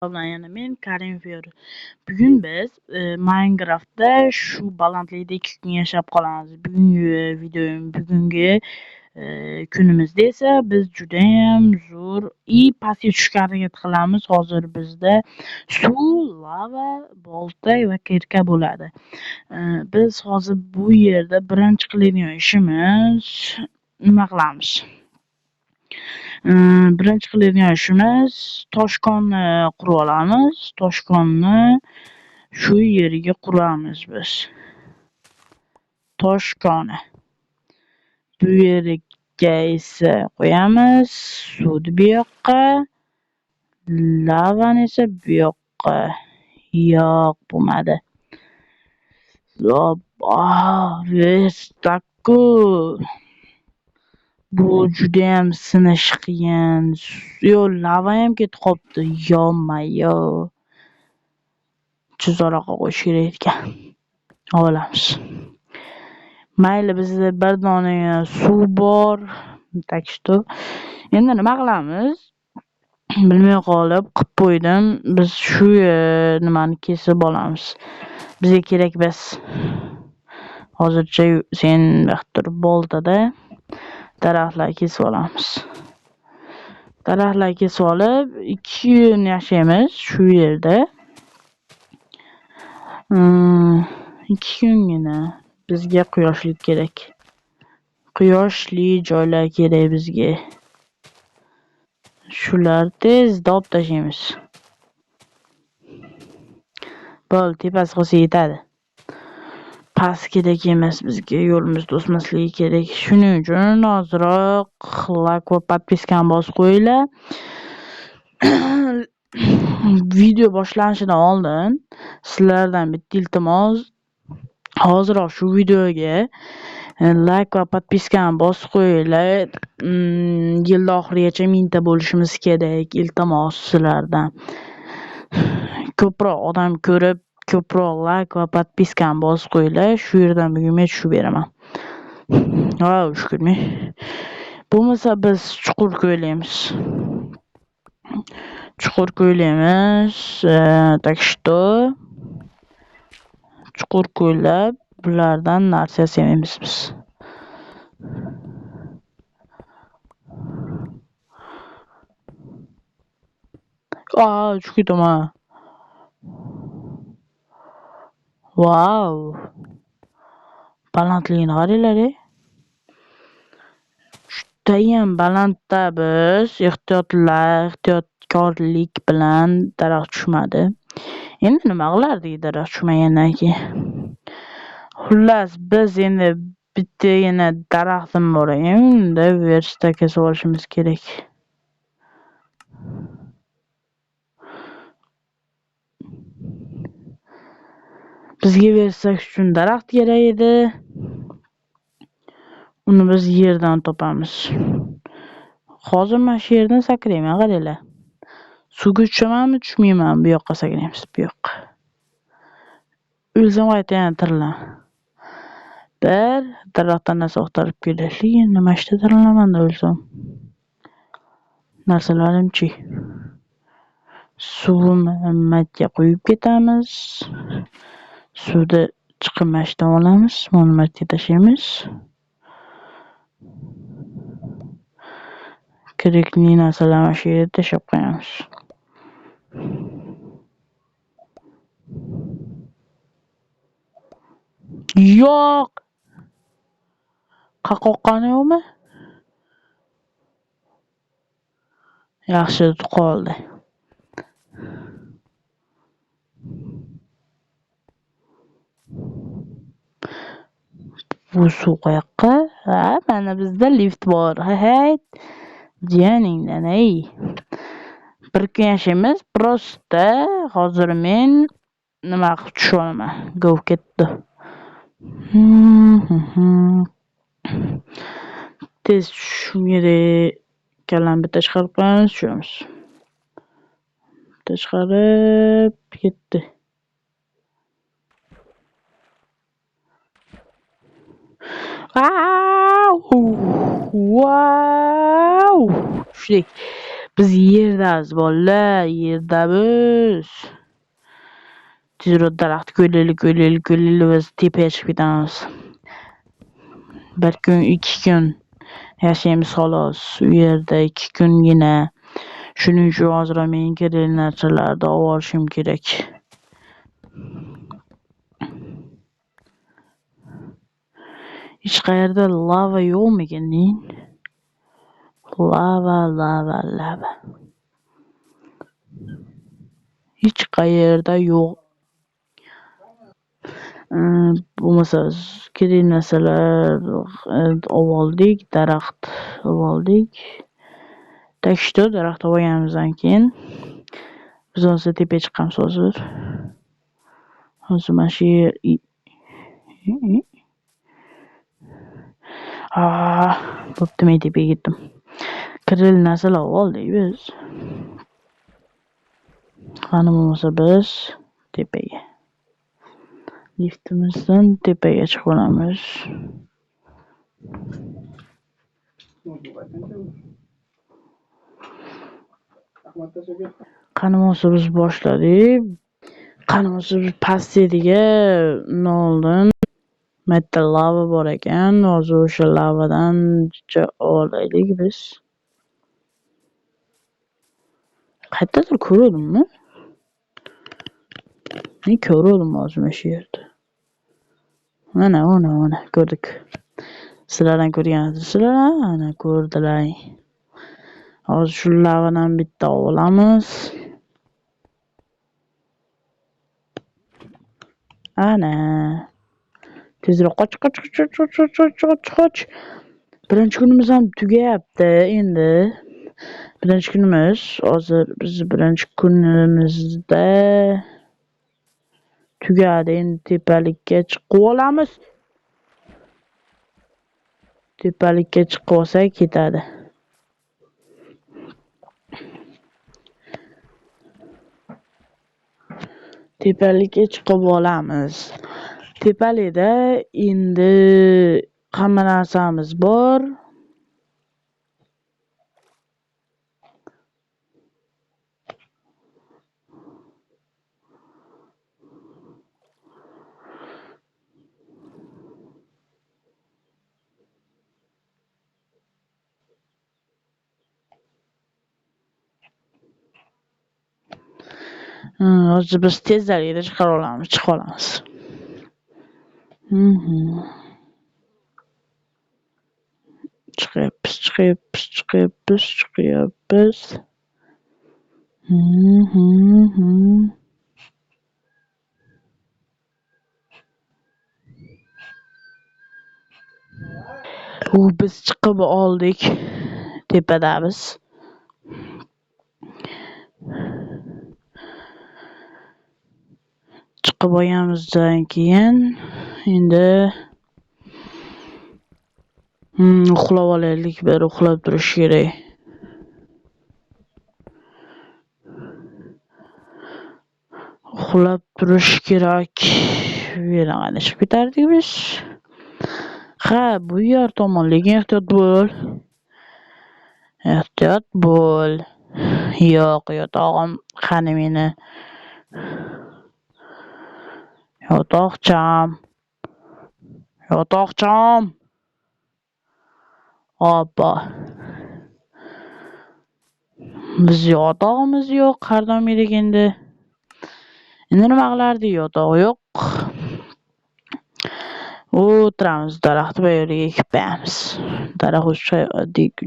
bilan yana men Karim Fyori. Bugun biz Minecraftda shu balandlikda 2 kun yashab qolamiz. Bugungi kunimizda esa biz judayam zo'r pastga tushishga harakat qilamiz. Hozir bizda suv, lava, bolta va kirka bo'ladi. Biz hozir bu yerda birinchi qiladigan ishimiz nima qilamiz? Birinchi qiladigan ishimiz toshqonni qurib olamiz. Toshqonni shu yerga quramiz biz. Toshqonni bu yerga esa qo'yamiz. Suvni bu yoqqa, lavani esa bu yoqqa. Yo'q, bo'lmadi. Vestaku. Bu judayam sinish qiyin. Lava ham ketib qolibdi. Yo-mayo. Chizoqqa qo'yish kerak ekan. Olamiz. Mayli, bizda bir dona suv bor. Так что endi nima qilamiz? Bilmay qolib qilib qo'ydim. Biz shu nimani kesib olamiz. Bizga kerak bas. Hozircha sen vaqtdir boltada daraxtlar kesib olamiz. Daraxtlar kesib olib 2 kun yashaymiz shu yerda. 2 kungina bizga quyoshlik kerak. Quyoshli joylar kerak bizga. Shular tezda olib tashlaymiz. Bo'l, tepasi qolsa yetadi. Pastkidak emas, bizga yo'limiz to'smasligi kerak. Shuning uchun ozroq like va podpiskani bosib qo'yinglar. Video boshlanishidan oldin sizlardan bitta iltimos, hoziroq shu videoga like va podpiskani bosib qo'yinglar. Yil oxirigacha 1000 ta bo'lishimiz kerak. Iltimos sizlardan. Ko'proq odam ko'rib, ko'proq like va podpiskani bosib qo'yinglar. Shu yerdan bugun men tushib beraman. Shukr. Bo'lmasa biz chuqur ko'ylaymiz. Так что chuqur ko'ylab bulardan narsa yasamaymiz biz. Tushib ketaman. Wow. Balandligini qaranglar. Judayam balandda biz ehtiyotkorlik bilan daraxt tushmadi. Endi nima qilardik daraxt tushmagandan keyin? Xullas, biz endi bittagina daraxtim bor ekan, unda versta kesib olishimiz kerak. Bizga versak uchun daraxt kerak edi. Uni biz yerdan topamiz. Hozir men shu yerdan sakrayman, qaranglar. Suvga tushamanmi, tushmaymanmi? Bu yoqqa sakraymiz, bu yoqqa. O'lsam qaytadan tirilaman. Bir daraxtdan narsa o'qtarib kelaylik. Nima ishda tirilamanda o'lsam? Narsalarimchi. Suvni matga qo'yib ketamiz. Suvda chiqimashdan olamiz, uni matga tashlaymiz. Kerakli narsalarni shu yerga tashlab qo'yamiz. Yo'q. Qaqoqqani yo'qmi? Yaxshi qoldi. Bu suv qayoqqa? Mana bizda lift bor. Hey. Jiyaningdan ey. Bir kun yashaymiz. Prosta hozir men nima qilib tusha olaman? Gov ketdi. Tez tushmadi. Kallam bitta chiqarib qo'yamiz, tushamiz. Bitta chiqarib ketdi. Wow! Tushdik. Biz yerdamiz bolalar, yerdamiz. Tezroq daraxt ko'laylik biz tepaga chiqib ketamiz. Bir kun, 2 kun yashaymiz xolos. U yerda 2 kungina. Shuning uchun hozir men kerakli narsalarni olishim kerak. Hech qayerda lava yo'qmikan? Lava. Hech qayerda yo'q. Bo'lmasa kerakli narsalar oldik, daraxt oldik. Так что daraxt olganimizdan keyin biz hozir tepaga chiqamiz hozir. Hozir mana shu yer bo'pti, men tepaga ketdim. Kerakli narsalar oldik biz. Qani bo'lmasa biz tepaga. Liftimizdan tepaga chiqib olamiz. Qani bo'lmasa biz boshladik. Qani bo'lmasa biz pastga oldin bu yerda lava bor ekan. Hozir o'sha lavadan olaylik biz. Qayerdadir ko'rdimmi? Men ko'rdim hozir mana shu yerda. Mana ko'rdik. Sizlar ham ko'rgansizlar, ana ko'rdilar. Hozir shu lavadan bitta olamiz. Ana. Tezroq qoch. Birinchi kunimiz ham tugayapti endi. Birinchi kunimiz. Hozir biz birinchi kunimizda tugadi. Endi tepalikka chiqib olamiz. Tepalikka chiqib olsak ketadi. Tepalikka chiqib olamiz. Tepalikda endi hamma narsamiz bor. Hozir biz tezlikda chiqib olamiz. Chiqyapmiz. Biz chiqib oldik. Tepadamiz. Chiqib olganimizdan keyin endi uxlab olaylik. Bir uxlab turish kerak. Bu yerdan qanday chiqib ketardik biz? Bu yer tomon, lekin ehtiyot bo'l. Yo'q, yotog'im qani meni. Yotoqcham. Hoppa. Biz yotog'imiz yo'q. Qardon edik endi. Endi nima qilardik? Yotog' yo'q. O'tiramiz daraxt bo'yiga ekib qo'yamiz. Daraxt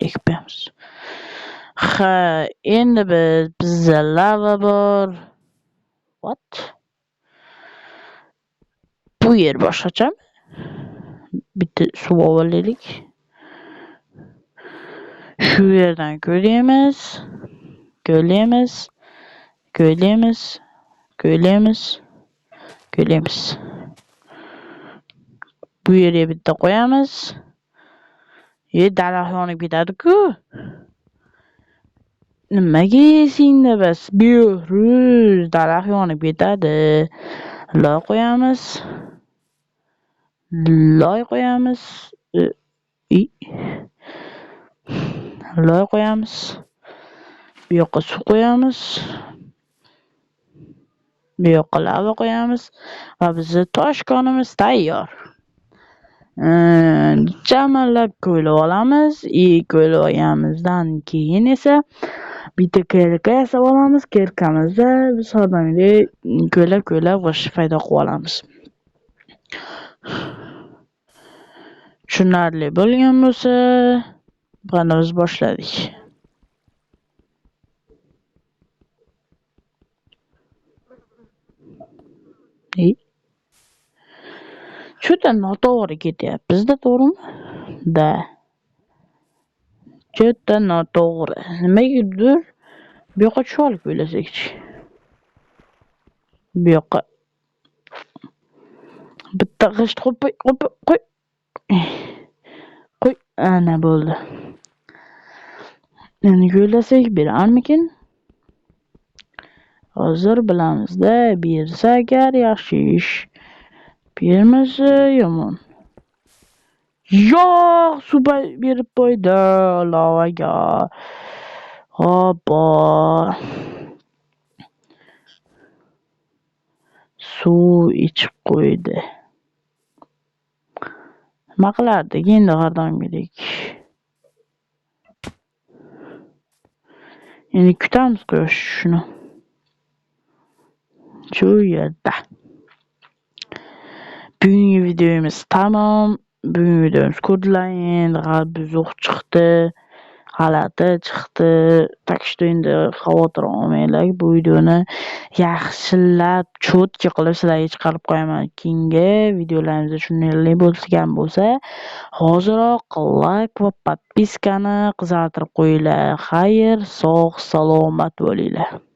ekib qo'yamiz. Endi bizda lava bor. What? Bu yer boshqachami? Bitta suv olaylik. Shu yerdan ko'laymiz. Bu yerga bitta qo'yamiz. Daraxt yonib ketadi-ku. Nimaga yesingda bas? Behruz daraxt yonib ketadi. Loy qo'yamiz. Loy qo'yamiz. Bu yoqqa suv qo'yamiz. Bu yoqqa lava qo'yamiz va bizni toshqonimiz tayyor. Chamallab ko'ylab olamiz. Ko'ylab olganimizdan keyin esa bitta kelka yasab olamiz. Kelkamizda biz har doimgidek ko'ylab g'isht paydo qilib olamiz. Tushunarli bo'lgan bo'lsa, mana biz boshladik. Juda noto'g'ri ketyapmiz-da, to'g'rimi? Da. Juda noto'g'ri. Nimagadir bu yoqqa tushib olib o'ylasak-chi. Bu yoqqa bitta g'isht qo'y. Qo'y, ana bo'ldi. Endi yo'lasak berarmikin? Hozir bilamiz-da, bersa agar yaxshi ish, bermasa yomon. Yo'q, suv berib qo'ydi lavaga. Hoppa. Suv ichib qo'ydi. Nima qilardik endi har doimgidek? Endi kutamiz quyosh tushishini. Shu yerda. Bugungi videomiz tamom. Bugungi videomiz ko'rdilar endi g'alati zo'q chiqdi. G'alati chiqdi. Tak что endi xavotir olmanglar. Bu videoni yaxshilab cho'tka qilib sizlarga chiqarib qo'yaman. Keyingi videolarimizda tushunarli bo'lgan bo'lsa, hoziroq like va podpiskani qizartirib qo'yinglar. Xayr, sog' salomat bo'linglar.